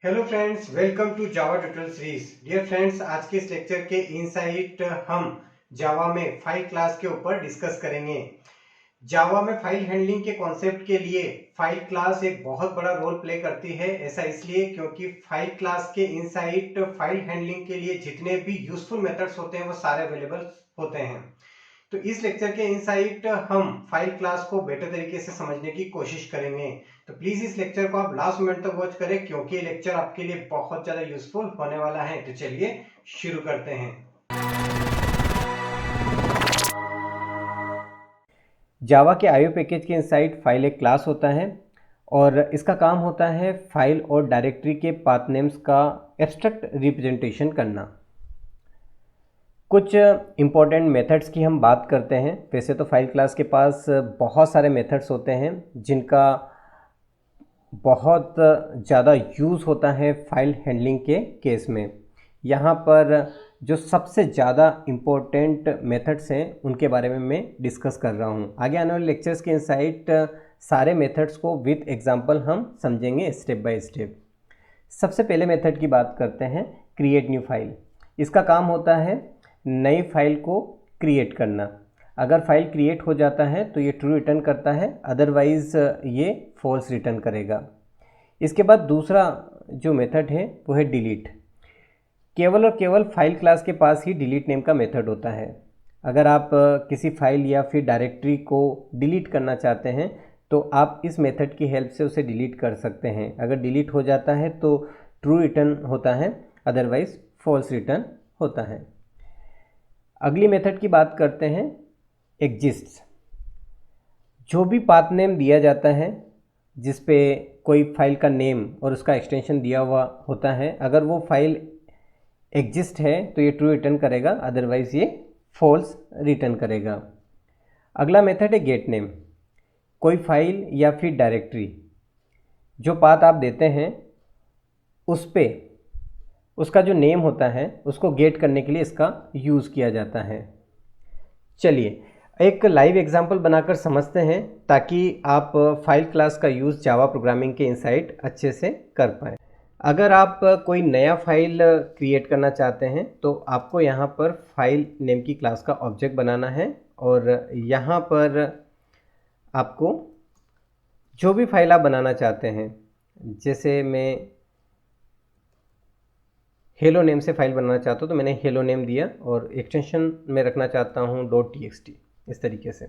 Hello friends, welcome to Java tutorial series. Dear friends, आज के इस लेक्चर के इनसाइट हम जावा में फाइल क्लास के ऊपर डिस्कस करेंगे। जावा में फाइल हैंडलिंग के कॉन्सेप्ट के लिए फाइल क्लास एक बहुत बड़ा रोल प्ले करती है। ऐसा इसलिए क्योंकि फाइल क्लास के इनसाइट फाइल हैंडलिंग के लिए जितने भी यूजफुल मेथड्स होते हैं वो सारे अवेलेबल होते हैं। तो इस लेक्चर के इनसाइट हम फाइल क्लास को बेटर तरीके से समझने की कोशिश करेंगे। तो प्लीज इस लेक्चर को आप लास्ट मिनट तक वॉच करें क्योंकि ये लेक्चर आपके लिए बहुत ज्यादा यूजफुल होने वाला है। तो चलिए शुरू करते हैं। जावा के आईओ पैकेज के इनसाइड फाइल एक क्लास होता है और इसका काम होता है फाइल और डायरेक्टरी के पाथ नेम्स का एब्स्ट्रैक्ट रिप्रेजेंटेशन करना। कुछ इंपॉर्टेंट मेथड्स की हम बात करते हैं। वैसे तो फाइल क्लास के पास बहुत सारे मेथड्स होते हैं जिनका बहुत ज़्यादा यूज़ होता है फाइल हैंडलिंग के केस में। यहाँ पर जो सबसे ज़्यादा इम्पोर्टेंट मेथड्स हैं उनके बारे में मैं डिस्कस कर रहा हूँ। आगे आने वाले लेक्चर्स के इनसाइट सारे मेथड्स को विद एग्जांपल हम समझेंगे स्टेप बाय स्टेप। सबसे पहले मेथड की बात करते हैं, क्रिएट न्यू फाइल। इसका काम होता है नई फाइल को क्रिएट करना। अगर फाइल क्रिएट हो जाता है तो ये ट्रू रिटर्न करता है, अदरवाइज़ ये फॉल्स रिटर्न करेगा। इसके बाद दूसरा जो मेथड है वो है डिलीट। केवल और केवल फाइल क्लास के पास ही डिलीट नेम का मेथड होता है। अगर आप किसी फाइल या फिर डायरेक्टरी को डिलीट करना चाहते हैं तो आप इस मेथड की हेल्प से उसे डिलीट कर सकते हैं। अगर डिलीट हो जाता है तो ट्रू रिटर्न होता है, अदरवाइज फॉल्स रिटर्न होता है। अगली मेथड की बात करते हैं, एग्जिस्ट्स। जो भी पाथ नेम दिया जाता है जिस पे कोई फाइल का नेम और उसका एक्सटेंशन दिया हुआ होता है, अगर वो फाइल एग्जिस्ट है तो ये ट्रू रिटर्न करेगा, अदरवाइज ये फॉल्स रिटर्न करेगा। अगला मेथड है गेट नेम। कोई फाइल या फिर डायरेक्टरी जो पाथ आप देते हैं उस पे उसका जो नेम होता है उसको गेट करने के लिए इसका यूज़ किया जाता है। चलिए एक लाइव एग्जांपल बनाकर समझते हैं ताकि आप फाइल क्लास का यूज़ जावा प्रोग्रामिंग के इनसाइट अच्छे से कर पाएँ। अगर आप कोई नया फाइल क्रिएट करना चाहते हैं तो आपको यहाँ पर फाइल नेम की क्लास का ऑब्जेक्ट बनाना है और यहाँ पर आपको जो भी फाइल आप बनाना चाहते हैं, जैसे मैं हेलो नेम से फाइल बनाना चाहता हूँ तो मैंने हेलो नेम दिया और एक्सटेंशन में रखना चाहता हूँ .txt, इस तरीके से।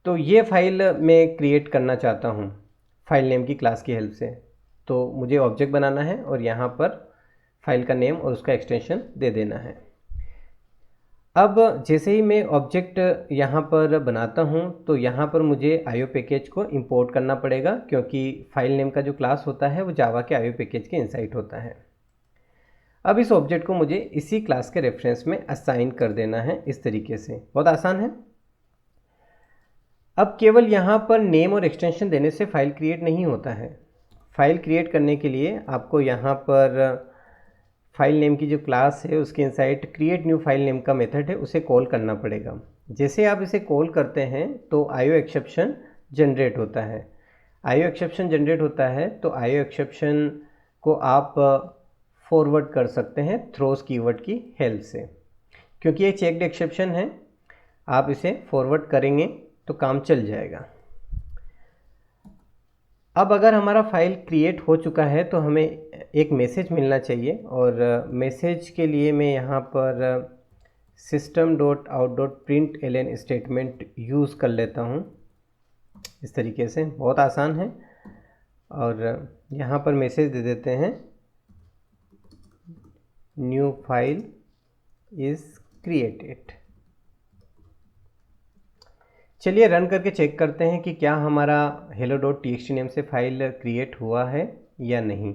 तो ये फाइल मैं क्रिएट करना चाहता हूँ फाइल नेम की क्लास की हेल्प से, तो मुझे ऑब्जेक्ट बनाना है और यहाँ पर फाइल का नेम और उसका एक्सटेंशन दे देना है। अब जैसे ही मैं ऑब्जेक्ट यहाँ पर बनाता हूँ तो यहाँ पर मुझे आईओ पैकेज को इंपोर्ट करना पड़ेगा क्योंकि फाइल नेम का जो क्लास होता है वो जावा के आईओ पैकेज के इनसाइट होता है। अब इस ऑब्जेक्ट को मुझे इसी क्लास के रेफरेंस में असाइन कर देना है, इस तरीके से। बहुत आसान है। अब केवल यहाँ पर नेम और एक्सटेंशन देने से फाइल क्रिएट नहीं होता है। फाइल क्रिएट करने के लिए आपको यहाँ पर फाइल नेम की जो क्लास है उसके inside create new file name का मेथड है, उसे कॉल करना पड़ेगा। जैसे आप इसे कॉल करते हैं तो आईओ एक्सेप्शन जनरेट होता है। आईओ एक्सेप्शन जनरेट होता है तो आईओ एक्सेप्शन को आप फॉरवर्ड कर सकते हैं थ्रोस कीवर्ड की हेल्प से। क्योंकि ये चेक्ड एक्सेप्शन है, आप इसे फॉरवर्ड करेंगे तो काम चल जाएगा। अब अगर हमारा फाइल क्रिएट हो चुका है तो हमें एक मैसेज मिलना चाहिए और मैसेज के लिए मैं यहाँ पर system.out.println स्टेटमेंट यूज़ कर लेता हूँ, इस तरीके से। बहुत आसान है। और यहाँ पर मैसेज दे देते हैं, न्यू फाइल इज़ क्रिएटेड। चलिए रन करके चेक करते हैं कि क्या हमारा hello.txt नेम से फाइल क्रिएट हुआ है या नहीं।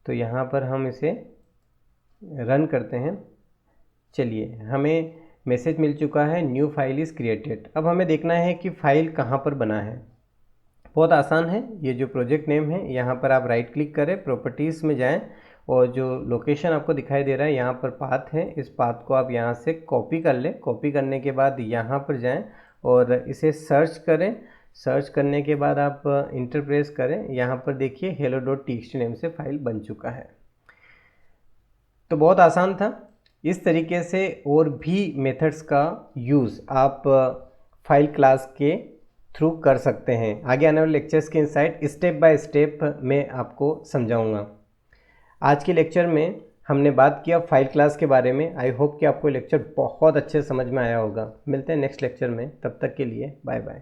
तो यहाँ पर हम इसे रन करते हैं। चलिए, हमें मैसेज मिल चुका है, न्यू फाइल इज़ क्रिएटेड। अब हमें देखना है कि फ़ाइल कहाँ पर बना है। बहुत आसान है। ये जो प्रोजेक्ट नेम है यहाँ पर आप राइट क्लिक करें, प्रॉपर्टीज़ में जाएं और जो लोकेशन आपको दिखाई दे रहा है यहाँ पर पाथ है, इस पाथ को आप यहाँ से कॉपी कर लें। कॉपी करने के बाद यहाँ पर जाएं और इसे सर्च करें। सर्च करने के बाद आप इंटर प्रेस करें, यहाँ पर देखिए hello.txt नेम से फाइल बन चुका है। तो बहुत आसान था। इस तरीके से और भी मेथड्स का यूज़ आप फाइल क्लास के थ्रू कर सकते हैं। आगे आने वाले लेक्चर्स के इनसाइट स्टेप बाय स्टेप मैं आपको समझाऊंगा। आज के लेक्चर में हमने बात किया फाइल क्लास के बारे में। आई होप कि आपको लेक्चर बहुत अच्छे समझ में आया होगा। मिलते हैं नेक्स्ट लेक्चर में, तब तक के लिए बाय बाय।